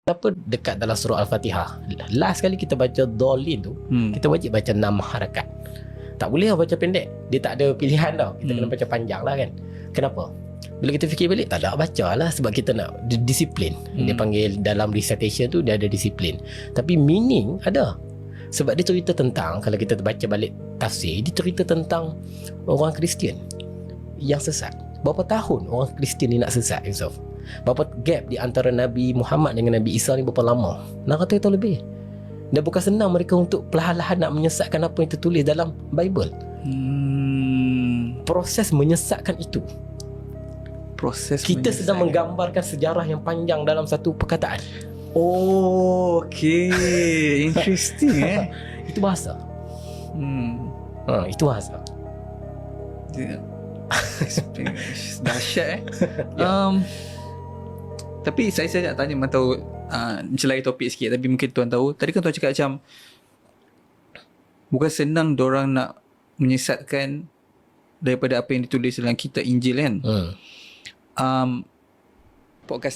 Kenapa dekat dalam surah Al-Fatihah last kali kita baca dhalin tu, kita wajib baca 6 harakat. Tak boleh lah baca pendek. Dia tak ada pilihan tau. Kita kena baca panjang lah kan. Kenapa? Bila kita fikir balik, tak ada, baca lah sebab kita nak disiplin. Dia panggil dalam recitation tu dia ada disiplin. Tapi meaning ada. Sebab dia cerita tentang, kalau kita baca balik tafsir, dia cerita tentang orang Kristian yang sesat. Berapa tahun orang Kristian ni nak sesat, Yusof? Berapa gap di antara Nabi Muhammad dengan Nabi Isa ni berapa lama? 600 tahun lebih. Dan bukan senang mereka untuk perlahan-lahan nak menyesatkan apa yang tertulis dalam Bible. Proses menyesatkan itu, kita sedang menggambarkan sejarah yang panjang dalam satu perkataan. Oh, okay. Interesting Itu bahasa. Itu bahasa. Dahsyat Tapi saya nak tanya, memang tahu mencelahi topik sikit, tapi mungkin tuan tahu. Tadi kan tuan cakap macam bukan senang diorang nak menyesatkan daripada apa yang ditulis dalam kitab Injil kan. Podcast ni